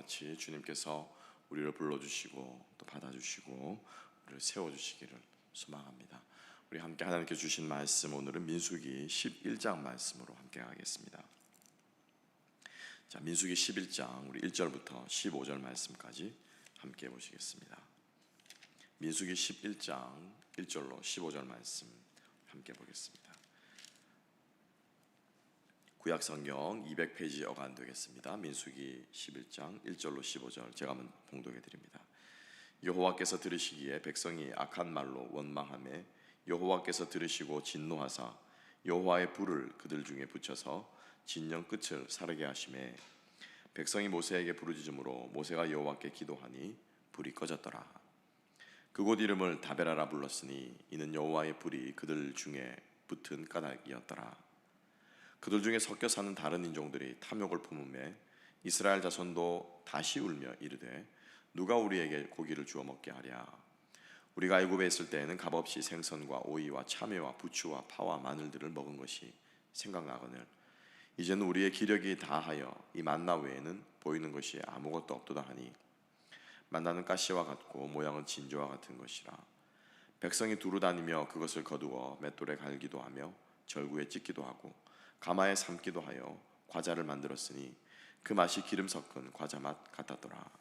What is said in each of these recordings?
같이 주님께서 우리를 불러주시고 또 받아주시고 우리를 세워주시기를 소망합니다. 우리 함께 하나님께 주신 말씀, 오늘은 민수기 11장 말씀으로 함께 하겠습니다. 자, 민수기 11장 우리 1절부터 15절 말씀까지 함께 보시겠습니다. 민수기 11장 1절로 15절 말씀 함께 보겠습니다. 구약성경 200페이지 어간되겠습니다. 민수기 11장 1절로 15절 제가 한번 봉독해 드립니다. 여호와께서 들으시기에 백성이 악한 말로 원망하매 여호와께서 들으시고 진노하사 여호와의 불을 그들 중에 붙여서 진영 끝을 사르게 하시매 백성이 모세에게 부르짖음으로 모세가 여호와께 기도하니 불이 꺼졌더라. 그곳 이름을 다베라라 불렀으니 이는 여호와의 불이 그들 중에 붙은 까닭이었더라. 그들 중에 섞여 사는 다른 인종들이 탐욕을 품음에 이스라엘 자손도 다시 울며 이르되 누가 우리에게 고기를 주어 먹게 하랴. 우리가 애굽에 있을 때에는 값없이 생선과 오이와 참외와 부추와 파와 마늘들을 먹은 것이 생각나거늘 이제는 우리의 기력이 다하여 이 만나 외에는 보이는 것이 아무것도 없도다 하니 만나는 가시와 같고 모양은 진저와 같은 것이라. 백성이 두루 다니며 그것을 거두어 맷돌에 갈기도 하며 절구에 찢기도 하고 가마에 삶기도 하여 과자를 만들었으니 그 맛이 기름 섞은 과자 맛 같았더라.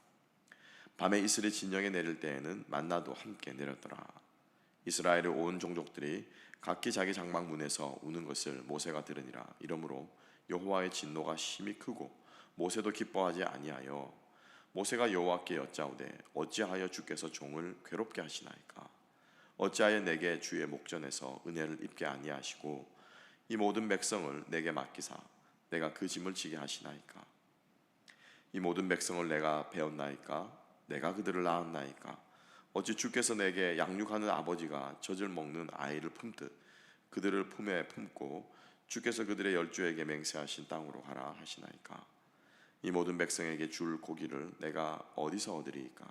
밤에 이슬이 진영에 내릴 때에는 만나도 함께 내렸더라. 이스라엘의 온 종족들이 각기 자기 장막 문에서 우는 것을 모세가 들으니라. 이러므로 여호와의 진노가 심히 크고 모세도 기뻐하지 아니하여 모세가 여호와께 여짜오되 어찌하여 주께서 종을 괴롭게 하시나이까. 어찌하여 내게 주의 목전에서 은혜를 입게 아니하시고 이 모든 백성을 내게 맡기사 내가 그 짐을 지게 하시나이까. 이 모든 백성을 내가 배웠나이까. 내가 그들을 낳았나이까. 어찌 주께서 내게 양육하는 아버지가 젖을 먹는 아이를 품듯 그들을 품에 품고 주께서 그들의 열조에게 맹세하신 땅으로 가라 하시나이까. 이 모든 백성에게 줄 고기를 내가 어디서 얻으리이까.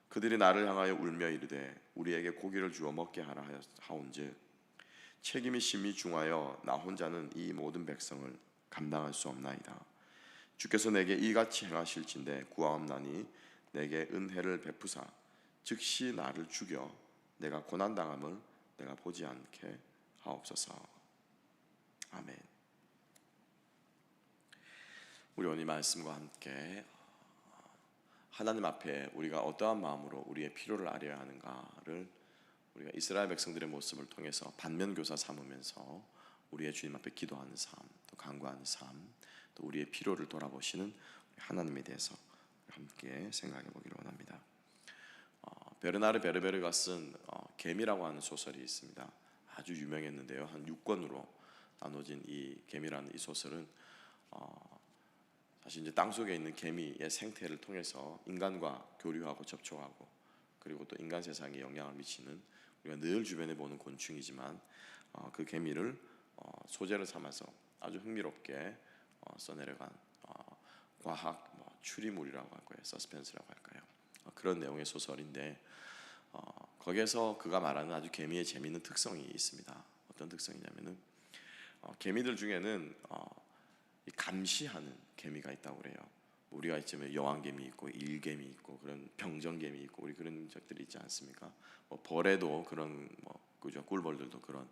그들이 나를 향하여 울며 이르되 우리에게 고기를 주어 먹게 하라 하온즉 책임이 심히 중하여 나 혼자는 이 모든 백성을 감당할 수 없나이다. 주께서 내게 이같이 행하실진대 구하옵나니 내게 은혜를 베푸사 즉시 나를 죽여 내가 고난당함을 내가 보지 않게 하옵소서. 아멘. 우리 오늘 말씀과 함께 하나님 앞에 우리가 어떠한 마음으로 우리의 필요를 아뢰어야 하는가를 우리가 이스라엘 백성들의 모습을 통해서 반면교사 삼으면서 우리의 주님 앞에 기도하는 삶, 또 간구하는 삶, 또 우리의 필요를 돌아보시는 하나님에 대해서 함께 생각해 보기를 원합니다. 베르나르 베르베르가 쓴 개미라고 하는 소설이 있습니다. 아주 유명했는데요. 한 6권으로 나눠진 이 개미라는 이 소설은 사실 이제 땅속에 있는 개미의 생태를 통해서 인간과 교류하고 접촉하고 그리고 또 인간 세상에 영향을 미치는 우리가 늘 주변에 보는 곤충이지만 그 개미를 소재로 삼아서 아주 흥미롭게 써내려간 과학 추리물이라고 할까요? 서스펜스라고 할까요? 그런 내용의 소설인데 거기에서 그가 말하는 아주 개미의 재미있는 특성이 있습니다. 어떤 특성이냐면은 개미들 중에는 감시하는 개미가 있다고 그래요. 우리가 있지만 여왕개미 있고 일개미 있고 그런 병정개미 있고 우리 그런 적들이 있지 않습니까? 벌에도 그런 그죠? 꿀벌들도 그런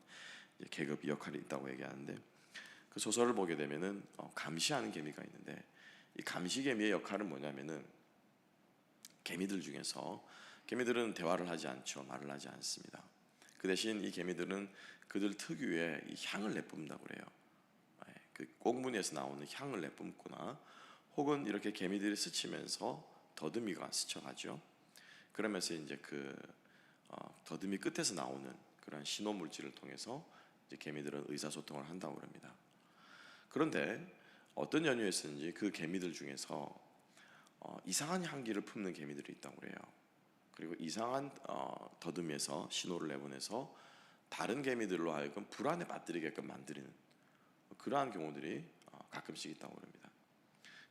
계급 역할이 있다고 얘기하는데 그 소설을 보게 되면은 감시하는 개미가 있는데 이 감시개미의 역할은 뭐냐면은 개미들 중에서 개미들은 대화를 하지 않죠. 말을 하지 않습니다. 그 대신 이 개미들은 그들 특유의 이 향을 내뿜는다고 그래요. 그 꽁무니에서 나오는 향을 내뿜거나 혹은 이렇게 개미들이 스치면서 더듬이가 스쳐가죠. 그러면서 이제 그 더듬이 끝에서 나오는 그런 신호 물질을 통해서 이제 개미들은 의사소통을 한다고 합니다. 그런데 어떤 연유에서인지 그 개미들 중에서 이상한 향기를 품는 개미들이 있다고 그래요. 그리고 이상한 더듬이에서 신호를 내보내서 다른 개미들로 하여금 불안에 빠뜨리게끔 만드는 그러한 경우들이 가끔씩 있다고 합니다.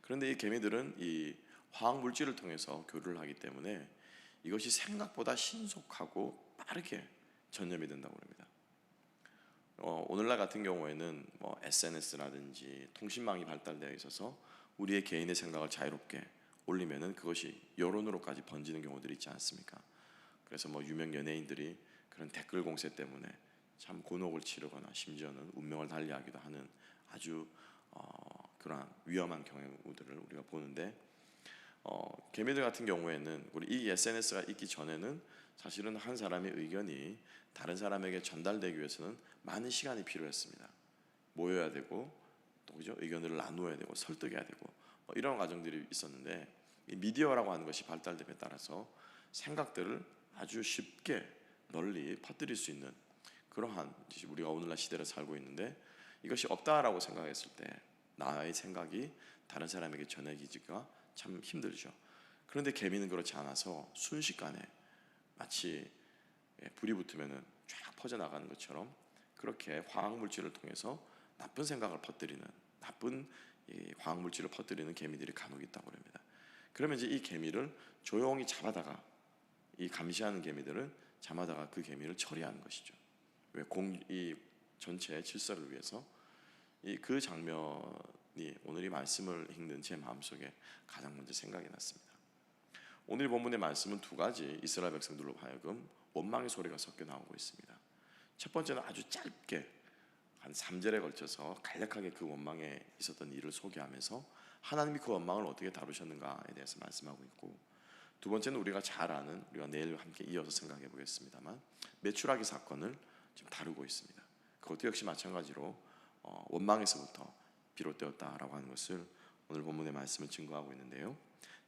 그런데 이 개미들은 이 화학 물질을 통해서 교류를 하기 때문에 이것이 생각보다 신속하고 빠르게 전염이 된다고 합니다. 오늘날 같은 경우에는 SNS라든지 통신망이 발달되어 있어서 우리의 개인의 생각을 자유롭게 올리면은 그것이 여론으로까지 번지는 경우들이 있지 않습니까? 그래서 뭐 유명 연예인들이 그런 댓글 공세 때문에 참 곤혹을 치르거나 심지어는 운명을 달리하기도 하는 아주 그러한 위험한 경우들을 우리가 보는데, 개미들 같은 경우에는 우리 이 SNS가 있기 전에는 사실은 한 사람의 의견이 다른 사람에게 전달되기 위해서는 많은 시간이 필요했습니다. 모여야 되고 또 그죠? 의견을 나누어야 되고 설득해야 되고 이런 과정들이 있었는데, 이 미디어라고 하는 것이 발달됨에 따라서 생각들을 아주 쉽게 널리 퍼뜨릴 수 있는 그러한 우리가 오늘날 시대를 살고 있는데, 이것이 없다라고 생각했을 때 나의 생각이 다른 사람에게 전해지기가 참 힘들죠. 그런데 개미는 그렇지 않아서 순식간에 마치 불이 붙으면은 쫙 퍼져나가는 것처럼 그렇게 화학물질을 통해서 나쁜 생각을 퍼뜨리는, 나쁜 화학물질을 퍼뜨리는 개미들이 간혹 있다고 합니다. 그러면 이제 이 개미를 조용히 잡아다가, 이 감시하는 개미들을 잡아다가 그 개미를 처리하는 것이죠. 왜 이 전체의 질서를 위해서. 그 장면이 오늘 이 말씀을 읽는 제 마음속에 가장 먼저 생각이 났습니다. 오늘 본문의 말씀은 두 가지 이스라엘 백성들로 하여금 원망의 소리가 섞여 나오고 있습니다. 첫 번째는 아주 짧게 한 3절에 걸쳐서 간략하게 그 원망에 있었던 일을 소개하면서 하나님이 그 원망을 어떻게 다루셨는가에 대해서 말씀하고 있고, 두 번째는 우리가 잘 아는, 우리가 내일 함께 이어서 생각해 보겠습니다만 메추라기 사건을 지금 다루고 있습니다. 그것도 역시 마찬가지로 원망에서부터 비롯되었다라고 하는 것을 오늘 본문의 말씀을 증거하고 있는데요.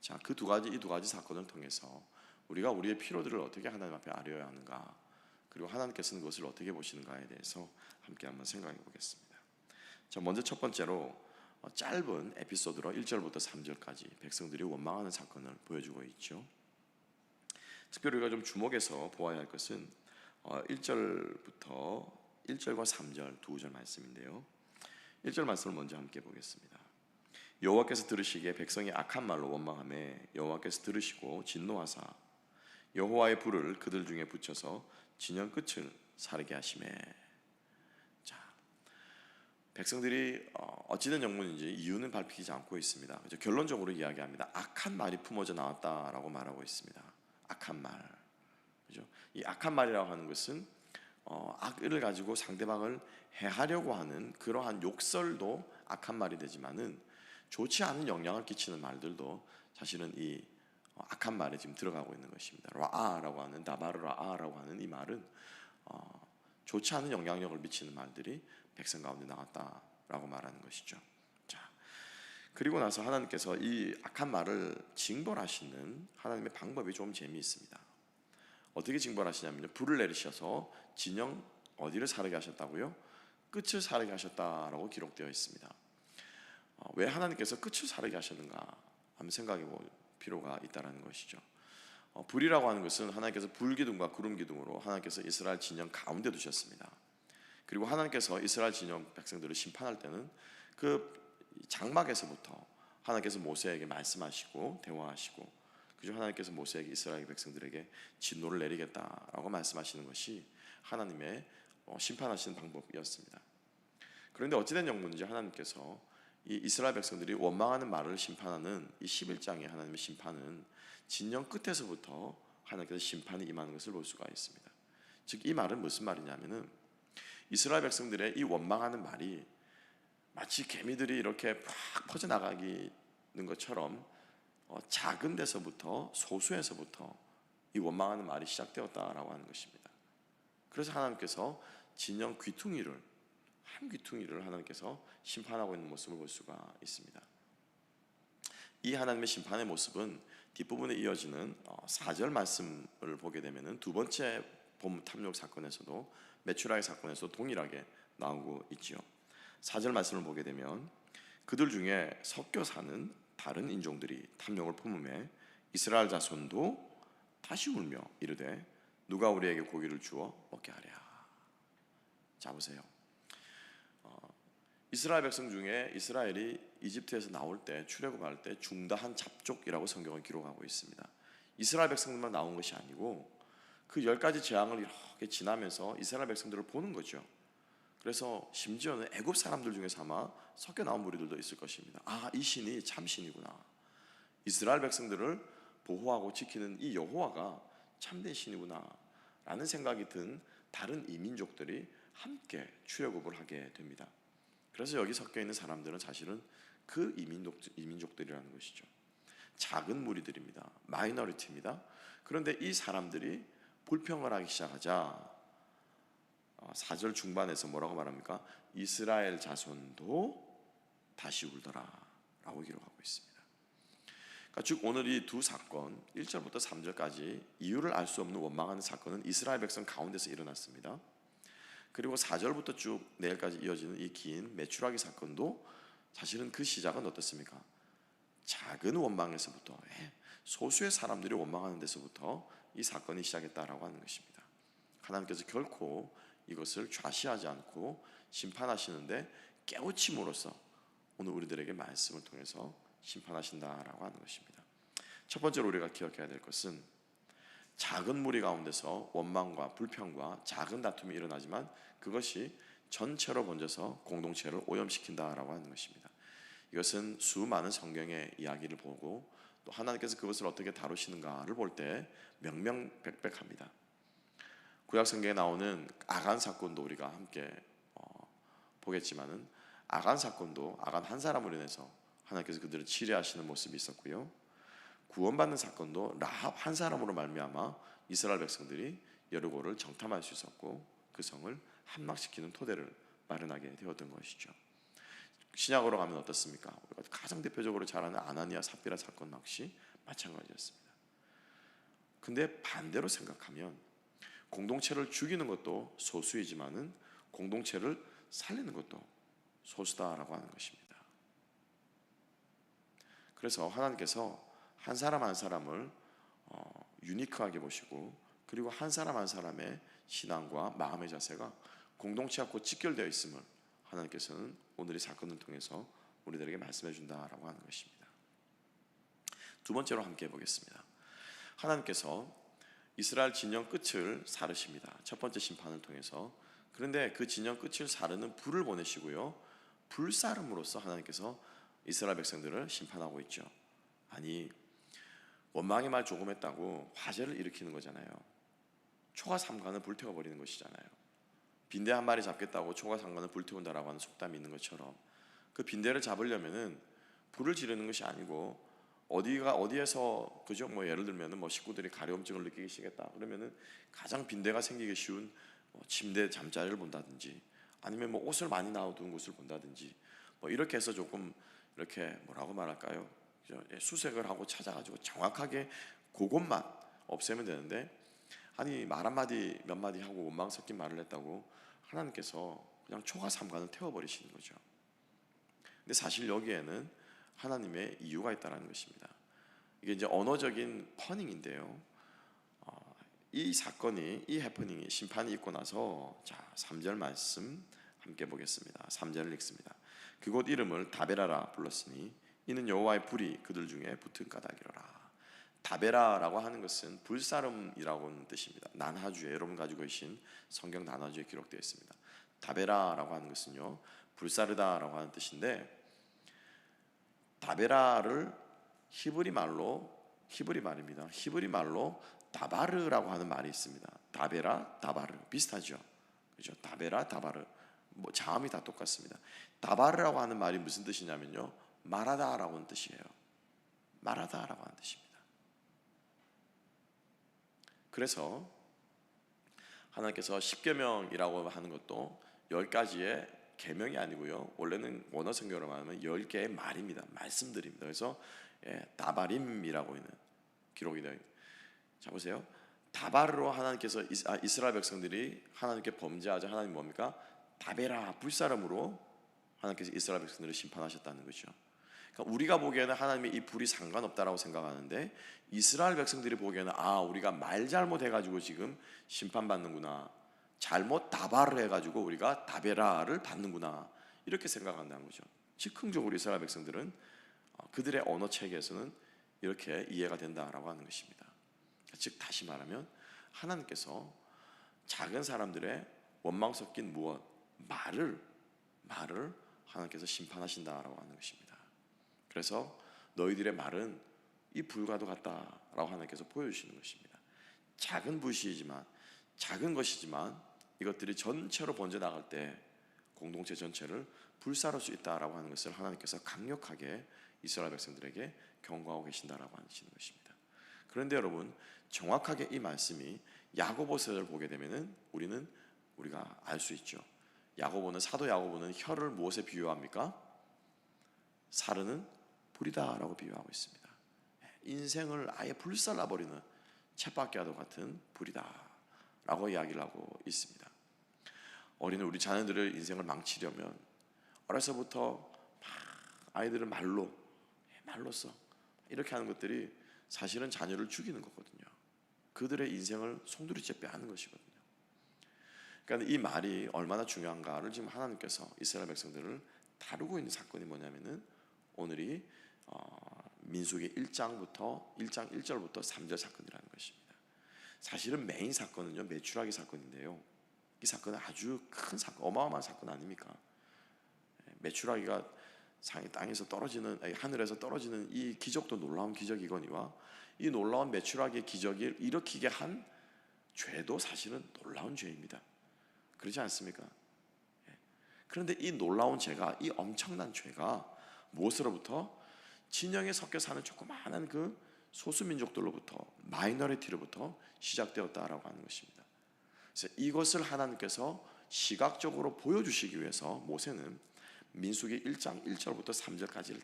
자, 이 두 가지 사건을 통해서 우리가 우리의 필요들을 어떻게 하나님 앞에 아뢰어야 하는가, 그리고 하나님께서는 그것을 어떻게 보시는가에 대해서 함께 한번 생각해 보겠습니다. 자, 먼저 첫 번째로 짧은 에피소드로 1절부터 3절까지 백성들이 원망하는 사건을 보여주고 있죠. 특별히 우리가 좀 주목해서 보아야 할 것은 1절과 3절 두 구절 말씀인데요. 1절 말씀을 먼저 함께 보겠습니다. 여호와께서 들으시기에 백성이 악한 말로 원망하며 여호와께서 들으시고 진노하사 여호와의 불을 그들 중에 붙여서 진영 끝을 사르게 하시매. 자, 백성들이 어찌된 영문인지 이유는 밝히지 않고 있습니다. 결론적으로 이야기합니다. 악한 말이 품어져 나왔다라고 말하고 있습니다. 악한 말, 그죠? 이 악한 말이라고 하는 것은 악을 가지고 상대방을 해하려고 하는 그러한 욕설도 악한 말이 되지만은, 좋지 않은 영향을 끼치는 말들도 사실은 이 악한 말에 지금 들어가고 있는 것입니다. 라아라고 하는, 다바르라아라고 하는 이 말은 좋지 않은 영향력을 미치는 말들이 백성 가운데 나왔다라고 말하는 것이죠. 자, 그리고 나서 하나님께서 이 악한 말을 징벌하시는 하나님의 방법이 좀 재미있습니다. 어떻게 징벌하시냐면요, 불을 내리셔서 진영 어디를 사르게 하셨다고요? 끝을 사르게 하셨다라고 기록되어 있습니다. 왜 하나님께서 끝을 사르게 하셨는가 한번 생각해 볼 필요가 있다는 것이죠. 불이라고 하는 것은 하나님께서 불기둥과 구름기둥으로 하나님께서 이스라엘 진영 가운데 두셨습니다. 그리고 하나님께서 이스라엘 진영 백성들을 심판할 때는 그 장막에서부터 하나님께서 모세에게 말씀하시고 대화하시고, 그죠? 하나님께서 모세에게 이스라엘 백성들에게 진노를 내리겠다라고 말씀하시는 것이 하나님의 심판하시는 방법이었습니다. 그런데 어찌된 영문인지 하나님께서 이 이스라엘 백성들이 원망하는 말을 심판하는 이 11장의 하나님의 심판은 진영 끝에서부터 하나님께서 심판이 임하는 것을 볼 수가 있습니다. 즉, 이 말은 무슨 말이냐면은 이스라엘 백성들의 이 원망하는 말이 마치 개미들이 이렇게 막 퍼져나가는 것처럼 작은 데서부터, 소수에서부터 이 원망하는 말이 시작되었다라고 하는 것입니다. 그래서 하나님께서 진영 한 귀퉁이를 하나님께서 심판하고 있는 모습을 볼 수가 있습니다. 이 하나님의 심판의 모습은 뒷부분에 이어지는 4절 말씀을 보게 되면은 두 번째 봄 탐욕 사건에서도, 메추라기 사건에서도 동일하게 나오고 있지요. 4절 말씀을 보게 되면 그들 중에 섞여 사는 다른 인종들이 탐욕을 품음에 이스라엘 자손도 다시 울며 이르되 누가 우리에게 고기를 주어 먹게 하랴. 자, 보세요. 이스라엘 백성 중에 이스라엘이 이집트에서 나올 때, 출애굽할 때 중다한 잡족이라고 성경을 기록하고 있습니다. 이스라엘 백성들만 나온 것이 아니고 그 10가지 재앙을 이렇게 지나면서 이스라엘 백성들을 보는 거죠. 그래서 심지어는 애굽 사람들 중에서 아마 섞여 나온 무리들도 있을 것입니다. 아, 이 신이 참 신이구나. 이스라엘 백성들을 보호하고 지키는 이 여호와가 참된 신이구나 라는 생각이 든 다른 이민족들이 함께 출애굽을 하게 됩니다. 그래서 여기 섞여 있는 사람들은 사실은 그 이민족들이라는 것이죠. 작은 무리들입니다. 마이너리티입니다. 그런데 이 사람들이 불평을 하기 시작하자 4절 중반에서 뭐라고 말합니까? 이스라엘 자손도 다시 울더라 라고 기록하고 있습니다. 그러니까 즉 오늘 이 두 사건 1절부터 3절까지 이유를 알 수 없는 원망하는 사건은 이스라엘 백성 가운데서 일어났습니다. 그리고 4절부터 쭉 내일까지 이어지는 이 긴 메추라기 사건도 사실은 그 시작은 어떻습니까? 작은 원망에서부터, 소수의 사람들이 원망하는 데서부터 이 사건이 시작했다라고 하는 것입니다. 하나님께서 결코 이것을 좌시하지 않고 심판하시는데 깨우침으로써 오늘 우리들에게 말씀을 통해서 심판하신다라고 하는 것입니다. 첫 번째로 우리가 기억해야 될 것은 작은 무리 가운데서 원망과 불평과 작은 다툼이 일어나지만 그것이 전체로 번져서 공동체를 오염시킨다라고 하는 것입니다. 이것은 수많은 성경의 이야기를 보고 또 하나님께서 그것을 어떻게 다루시는가를 볼 때 명명백백합니다. 구약 성경에 나오는 아간 사건도 우리가 함께 보겠지만은 아간 사건도 아간 한 사람으로 인해서 하나님께서 그들을 치료하시는 모습이 있었고요. 구원받는 사건도 라합 한 사람으로 말미암아 이스라엘 백성들이 여리고를 정탐할 수 있었고 그 성을 함락시키는 토대를 마련하게 되었던 것이죠. 신약으로 가면 어떻습니까? 우리가 가장 대표적으로 잘 아는 아나니아 삽비라 사건 역시 마찬가지였습니다. 근데 반대로 생각하면 공동체를 죽이는 것도 소수이지만은 공동체를 살리는 것도 소수다라고 하는 것입니다. 그래서 하나님께서 한 사람 한 사람을 유니크하게 보시고 그리고 한 사람 한 사람의 신앙과 마음의 자세가 공동체하고 직결되어 있음을 하나님께서는 오늘 이 사건을 통해서 우리들에게 말씀해 준다라고 하는 것입니다. 두 번째로 함께 해보겠습니다. 하나님께서 이스라엘 진영 끝을 사르십니다. 첫 번째 심판을 통해서. 그런데 그 진영 끝을 사르는 불을 보내시고요, 불사름으로써 하나님께서 이스라엘 백성들을 심판하고 있죠. 아니, 원망의 말 조금 했다고 화재를 일으키는 거잖아요. 초가 삼간을 불태워버리는 것이잖아요. 빈대 한 마리 잡겠다고 초가 삼간을 불태운다라고 하는 속담이 있는 것처럼 그 빈대를 잡으려면은 불을 지르는 것이 아니고 어디에서 그죠? 뭐 예를 들면은 뭐 식구들이 가려움증을 느끼기 시작했다 그러면은 가장 빈대가 생기기 쉬운 침대 잠자리를 본다든지 아니면 뭐 옷을 많이 놔둔 곳을 본다든지 뭐 이렇게 해서 조금 이렇게 뭐라고 말할까요? 수색을 하고 찾아가지고 정확하게 그것만 없애면 되는데 아니 말 한마디 몇 마디 하고 원망 섞인 말을 했다고 하나님께서 그냥 초가 삼간을 태워버리시는 거죠. 근데 사실 여기에는 하나님의 이유가 있다는 것입니다. 이게 이제 언어적인 퍼닝인데요. 이 사건이 이 해프닝이 심판이 있고 나서 자 3절 말씀 함께 보겠습니다. 3절을 읽습니다. 그곳 이름을 다베라라 불렀으니 이는 여호와의 불이 그들 중에 붙은 까닭이로라. 다베라라고 하는 것은 불사름이라고 하는 뜻입니다. 난하주에 여러분 가지고 계신 성경 난하주에 기록되어 있습니다. 다베라라고 하는 것은요 불사르다라고 하는 뜻인데 다베라를 히브리 말입니다. 히브리 말로 다바르라고 하는 말이 있습니다. 다베라, 다바르 비슷하죠. 그죠? 다베라, 다바르 뭐 자음이 다 똑같습니다. 다바르라고 하는 말이 무슨 뜻이냐면요 말하다라고 하는 뜻이에요. 말하다라고 하는 뜻입니다. 그래서 하나님께서 십계명이라고 하는 것도 10가지의 계명이 아니고요 원래는 원어 성경으로 말하면 10개의 말입니다. 말씀들입니다. 그래서 다바림이라고 있는 기록이 되어 있는. 자 보세요. 다바르로 하나님께서 이스라엘 백성들이 하나님께 범죄하자 하나님 뭡니까? 다베라 불사름으로 하나님께서 이스라엘 백성들을 심판하셨다는 거죠. 그러니까 우리가 보기에는 하나님의 이 불이 상관없다라고 생각하는데 이스라엘 백성들이 보기에는 우리가 말 잘못해가지고 지금 심판받는구나, 잘못 다바를 해가지고 우리가 다베라를 받는구나 이렇게 생각한다는 거죠. 즉흥적으로 이스라엘 백성들은 그들의 언어 체계에서는 이렇게 이해가 된다라고 하는 것입니다. 즉 다시 말하면 하나님께서 작은 사람들의 원망 섞인 말을 하나님께서 심판하신다라고 하는 것입니다. 그래서 너희들의 말은 이 불과도 같다라고 하나님께서 보여주시는 것입니다. 작은 불씨이지만, 작은 것이지만 이것들이 전체로 번져나갈 때 공동체 전체를 불사를 수 있다라고 하는 것을 하나님께서 강력하게 이스라엘 백성들에게 경고하고 계신다라고 하시는 것입니다. 그런데 여러분, 정확하게 이 말씀이 야고보서를 보게 되면은 우리가 알 수 있죠. 사도 야고보는 혀를 무엇에 비유합니까? 사르는 불이다라고 비유하고 있습니다. 인생을 아예 불살라버리는 쳇바퀴와도 같은 불이다라고 이야기를 하고 있습니다. 우리 자녀들의 인생을 망치려면 어려서부터 아이들을 말로써 이렇게 하는 것들이 사실은 자녀를 죽이는 거거든요. 그들의 인생을 송두리째 빼앗는 것이거든요. 그러니까 이 말이 얼마나 중요한가를 지금 하나님께서 이스라엘 백성들을 다루고 있는 사건이 뭐냐면은 오늘이 민수기 1장 1절부터 3절 사건이라는 것입니다. 사실은 메인 사건은요, 메추라기 사건인데요, 이 사건은 아주 큰 사건, 어마어마한 사건 아닙니까? 메추라기가 땅에서 떨어지는, 하늘에서 떨어지는 이 기적도 놀라운 기적이거니와 이 놀라운 메추라기의 기적을 일으키게 한 죄도 사실은 놀라운 죄입니다. 그렇지 않습니까? 그런데 이 놀라운 죄가, 이 엄청난 죄가 무엇으로부터? 진영에 섞여 사는 조그마한 그 소수민족들로부터, 마이너리티로부터 시작되었다라고 하는 것입니다. 그래서 이것을 하나님께서 시각적으로 보여주시기 위해서 모세는 민수기 1장 1절부터 3절까지를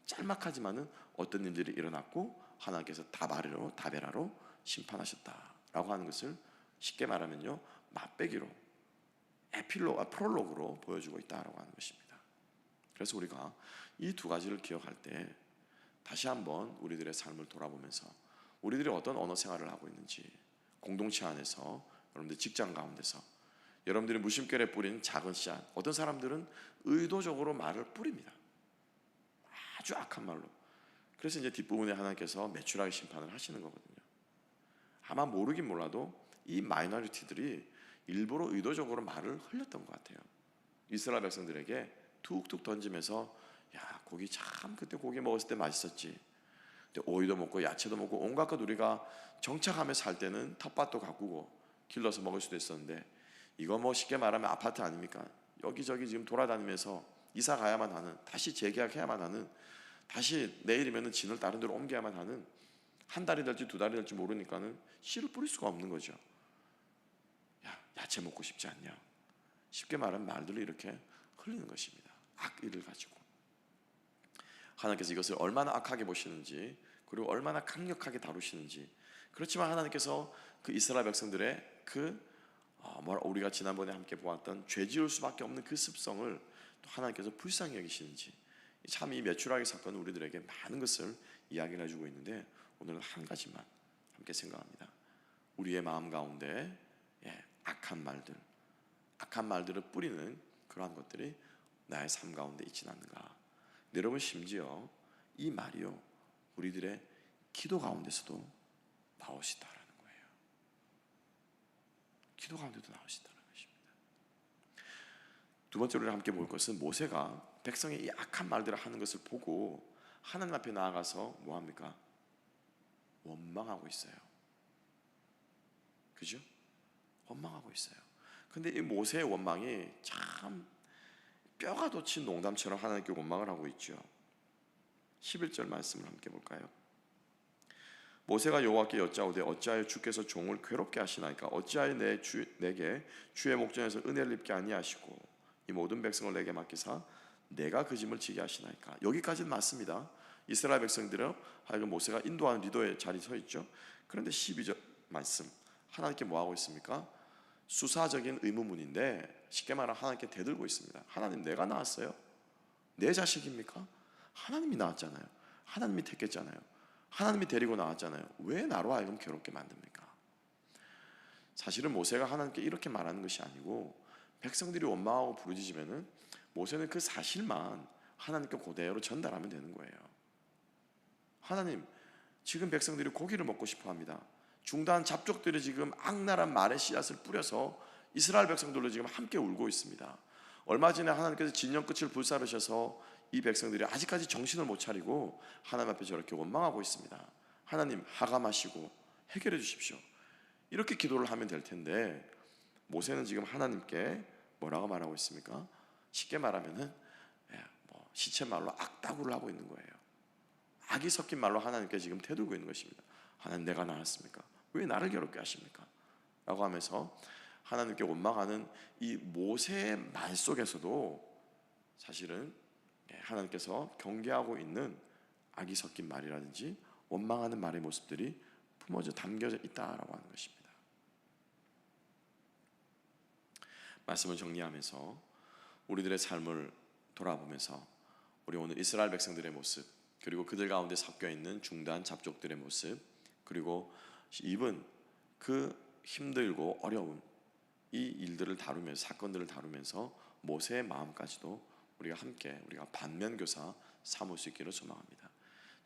짤막하지만은 어떤 일들이 일어났고 하나님께서 다베라로 심판하셨다라고 하는 것을 쉽게 말하면요, 맛배기로 프롤로그로 보여주고 있다라고 하는 것입니다. 그래서 우리가 이 두 가지를 기억할 때 다시 한번 우리들의 삶을 돌아보면서 우리들이 어떤 언어 생활을 하고 있는지, 공동체 안에서, 여러분들 직장 가운데서 여러분들이 무심결에 뿌린 작은 씨앗, 어떤 사람들은 의도적으로 말을 뿌립니다. 아주 악한 말로. 그래서 이제 뒷부분에 하나님께서 매출하게 심판을 하시는 거거든요. 아마 모르긴 몰라도 이 마이너리티들이 일부러 의도적으로 말을 흘렸던 것 같아요. 이스라엘 백성들에게 툭툭 던지면서, 야, 고기 참 그때 고기 먹었을 때 맛있었지. 근데 오이도 먹고 야채도 먹고 온갖 것 우리가 정착하며 살 때는 텃밭도 가꾸고 길러서 먹을 수도 있었는데, 이거 뭐 쉽게 말하면 아파트 아닙니까? 여기저기 지금 돌아다니면서 이사 가야만 하는, 다시 재계약해야만 하는, 다시 내일이면 진을 다른 데로 옮겨야만 하는, 한 달이 될지 두 달이 될지 모르니까는 씨를 뿌릴 수가 없는 거죠. 야, 야채 먹고 싶지 않냐? 쉽게 말하면 말들이 이렇게 흘리는 것입니다. 악의를 가지고. 하나님께서 이것을 얼마나 악하게 보시는지, 그리고 얼마나 강력하게 다루시는지. 그렇지만 하나님께서 그 이스라엘 백성들의 우리가 지난번에 함께 보았던 죄 지을 수밖에 없는 그 습성을 또 하나님께서 불쌍히 여기시는지, 참 이 메추라기 사건은 우리들에게 많은 것을 이야기를 해주고 있는데, 오늘은 한 가지만 함께 생각합니다. 우리의 마음 가운데 악한 말들을 뿌리는 그러한 것들이 나의 삶 가운데 있지는 않는가. 여러분, 심지어 이 말이요, 우리들의 기도 가운데서도 나오시다라는 거예요. 기도 가운데도 나오시다는 것입니다. 두 번째로 우리가 함께 볼 것은, 모세가 백성의 이 악한 말들을 하는 것을 보고 하나님 앞에 나아가서 뭐합니까? 원망하고 있어요. 그죠? 원망하고 있어요. 근데 이 모세의 원망이 참 뼈가 돋친 농담처럼 하나님께 원망을 하고 있죠. 11절 말씀을 함께 볼까요? 모세가 여호와께 여짜오되 어찌하여 주께서 종을 괴롭게 하시나이까? 어찌하여 내게 주의 목전에서 은혜를 입게 아니하시고 이 모든 백성을 내게 맡기사 내가 그 짐을 지게 하시나이까? 여기까지는 맞습니다. 이스라엘 백성들은 하여금 모세가 인도하는 리더의 자리에 서 있죠. 그런데 12절 말씀, 하나님께 뭐 하고 있습니까? 수사적인 의무문인데 쉽게 말하면 하나님께 대들고 있습니다. 하나님, 내가 낳았어요? 내 자식입니까? 하나님이 낳았잖아요. 하나님이 택했잖아요. 하나님이 데리고 나왔잖아요. 왜 나로 하여금 괴롭게 만듭니까? 사실은 모세가 하나님께 이렇게 말하는 것이 아니고, 백성들이 원망하고 부르짖으면은 모세는 그 사실만 하나님께 그대로 전달하면 되는 거예요. 하나님, 지금 백성들이 고기를 먹고 싶어 합니다. 중단 잡족들이 지금 악랄한 말의 씨앗을 뿌려서 이스라엘 백성들로 지금 함께 울고 있습니다. 얼마 전에 하나님께서 진영 끝을 불사르셔서 이 백성들이 아직까지 정신을 못 차리고 하나님 앞에 저렇게 원망하고 있습니다. 하나님 하감하시고 해결해 주십시오. 이렇게 기도를 하면 될 텐데 모세는 지금 하나님께 뭐라고 말하고 있습니까? 쉽게 말하면은 시체 말로 악다구를 하고 있는 거예요. 악이 섞인 말로 하나님께 지금 대들고 있는 것입니다. 하나님, 내가 나았습니까? 왜 나를 괴롭게 하십니까? 라고 하면서 하나님께 원망하는 이 모세의 말 속에서도 사실은 하나님께서 경계하고 있는 악이 섞인 말이라든지 원망하는 말의 모습들이 품어져 담겨져 있다라고 하는 것입니다. 말씀을 정리하면서 우리들의 삶을 돌아보면서 우리 오늘 이스라엘 백성들의 모습, 그리고 그들 가운데 섞여 있는 중단 잡족들의 모습, 그리고 이번 그 힘들고 어려운 이 일들을 다루면서, 사건들을 다루면서 모세의 마음까지도 우리가 함께 우리가 반면교사 삼을 수 있기를 소망합니다.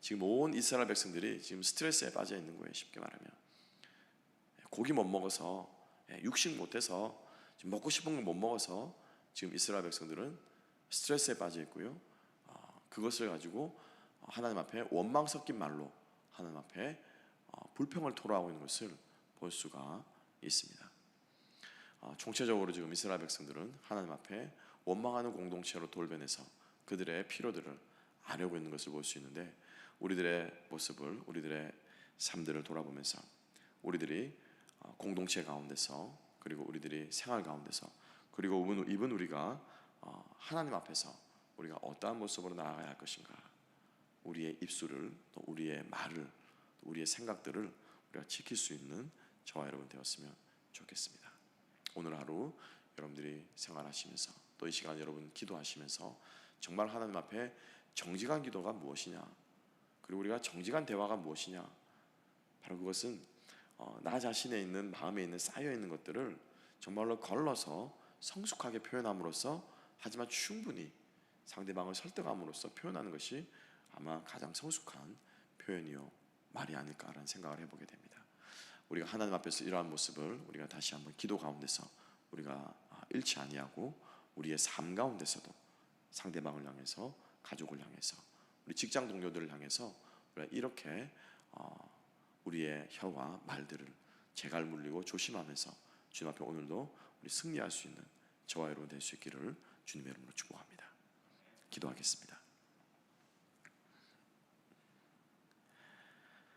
지금 온 이스라엘 백성들이 지금 스트레스에 빠져 있는 거예요. 쉽게 말하면 고기 못 먹어서, 육식 못해서, 지금 먹고 싶은 걸 못 먹어서 지금 이스라엘 백성들은 스트레스에 빠져 있고요. 그것을 가지고 하나님 앞에 원망 섞인 말로 하나님 앞에 불평을 토로하고 있는 것을 볼 수가 있습니다. 총체적으로 지금 이스라엘 백성들은 하나님 앞에 원망하는 공동체로 돌변해서 그들의 필요들을 아려고 있는 것을 볼 수 있는데, 우리들의 모습을, 우리들의 삶들을 돌아보면서 우리들이 공동체 가운데서, 그리고 우리들이 생활 가운데서, 그리고 이번 우리가 하나님 앞에서 우리가 어떠한 모습으로 나아가야 할 것인가, 우리의 입술을, 또 우리의 말을, 또 우리의 생각들을 우리가 지킬 수 있는 저와 여러분 되었으면 좋겠습니다. 오늘 하루 여러분들이 생활하시면서, 또 이 시간 여러분 기도하시면서 정말 하나님 앞에 정직한 기도가 무엇이냐, 그리고 우리가 정직한 대화가 무엇이냐, 바로 그것은 나 자신에 있는, 마음에 있는, 쌓여 있는 것들을 정말로 걸러서 성숙하게 표현함으로써, 하지만 충분히 상대방을 설득함으로써 표현하는 것이 아마 가장 성숙한 표현이요 말이 아닐까라는 생각을 해보게 됩니다. 우리가 하나님 앞에서 이러한 모습을 우리가 다시 한번 기도 가운데서 우리가 잃지 아니하고, 우리의 삶 가운데서도 상대방을 향해서, 가족을 향해서, 우리 직장 동료들을 향해서 우리가 이렇게 우리의 혀와 말들을 재갈 물리고 조심하면서 주님 앞에 오늘도 우리 승리할 수 있는 저와 여러분 될 수 있기를 주님의 이름으로 축복합니다. 기도하겠습니다.